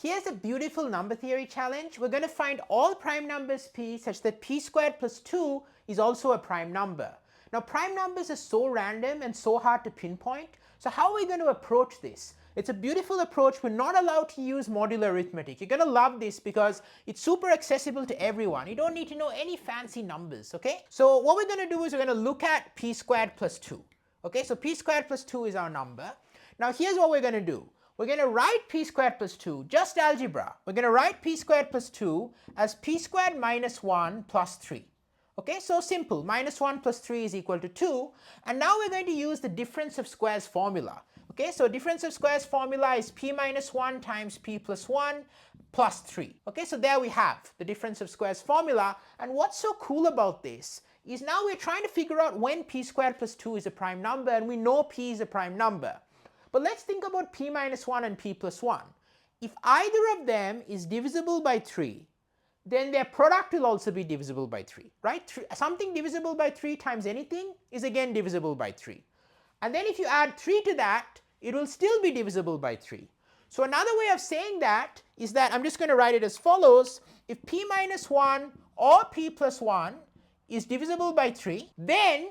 Here's a beautiful number theory challenge. We're going to find all prime numbers p such that p squared plus 2 is also a prime number. Now prime numbers are so random and so hard to pinpoint, so how are we going to approach this? It's a beautiful approach. We're not allowed to use modular arithmetic. You're going to love this because it's super accessible to everyone. You don't need to know any fancy numbers, okay? So what we're going to do is we're going to look at p squared plus 2. Okay, so p squared plus 2 is our number. Now here's what we're going to do. We're going to write p squared plus 2, just algebra. We're going to write p squared plus 2 as p squared minus 1 plus 3. Okay, so simple. Minus 1 plus 3 is equal to 2. And now we're going to use the difference of squares formula. Okay, so difference of squares formula is p minus 1 times p plus 1 plus 3. Okay, so there we have the difference of squares formula. And what's so cool about this is now we're trying to figure out when p squared plus 2 is a prime number, and we know p is a prime number. But let's think about p minus 1 and p plus 1. If either of them is divisible by 3, then their product will also be divisible by 3, right? Something divisible by 3 times anything is again divisible by 3. And then if you add 3 to that, it will still be divisible by 3. So another way of saying that is that I'm just going to write it as follows. If p minus 1 or p plus 1 is divisible by 3, then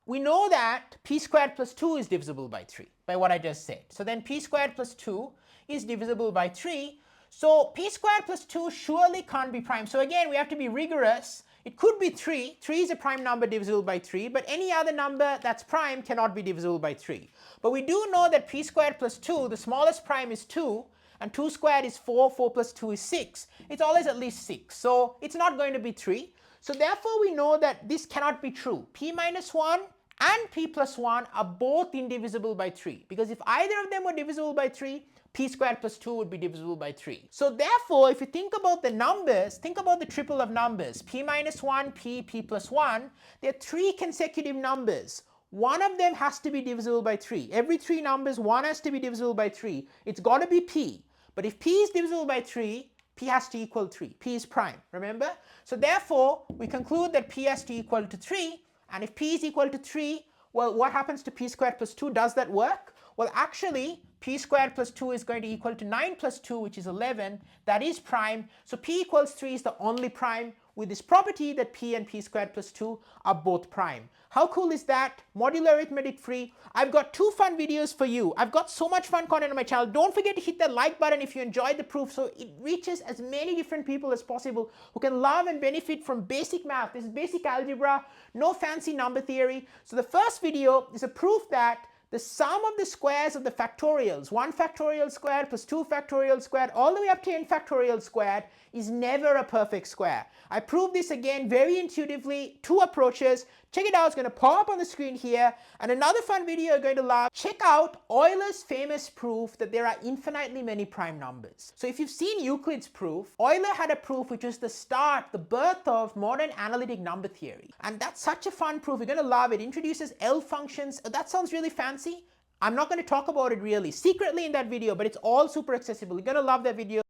we know that p squared plus 2 is divisible by 3, by what I just said. So then p squared plus 2 is divisible by 3. So p squared plus 2 surely can't be prime. So again, we have to be rigorous. It could be 3. 3 is a prime number divisible by 3, but any other number that's prime cannot be divisible by 3. But we do know that p squared plus 2, the smallest prime is 2, and 2 squared is 4, 4 plus 2 is 6. It's always at least 6. So it's not going to be 3. So therefore we know that this cannot be true. P minus 1 and p plus 1 are both indivisible by 3, because if either of them were divisible by 3, p squared plus 2 would be divisible by 3. So therefore, if you think about the numbers, think about the triple of numbers, p minus 1, p plus 1, there are 3 consecutive numbers. One of them has to be divisible by 3. Every 3 numbers, one has to be divisible by 3. It's got to be p. But if p is divisible by 3, p has to equal 3. P is prime, remember? So therefore, we conclude that p has to equal to 3. And if p is equal to 3, well, what happens to p squared plus 2? Does that work? Well, actually, p squared plus 2 is going to equal to 9 plus 2, which is 11. That is prime. So p equals 3 is the only prime with this property that p and p squared plus 2 are both prime. How cool is that? Modular arithmetic free. I've got 2 fun videos for you. I've got so much fun content on my channel. Don't forget to hit that like button if you enjoyed the proof, so it reaches as many different people as possible who can love and benefit from basic math. This is basic algebra, no fancy number theory. So the first video is a proof that the sum of the squares of the factorials, 1 factorial squared plus 2 factorial squared all the way up to n factorial squared, is never a perfect square. I proved this again very intuitively, 2 approaches. Check it out, it's going to pop up on the screen here. And another fun video you're going to love, check out Euler's famous proof that there are infinitely many prime numbers. So if you've seen Euclid's proof, Euler had a proof which was the start, the birth of modern analytic number theory. And that's such a fun proof, you're going to love it. It introduces L functions. That sounds really fancy. I'm not going to talk about it really secretly in that video, but it's all super accessible. You're going to love that video.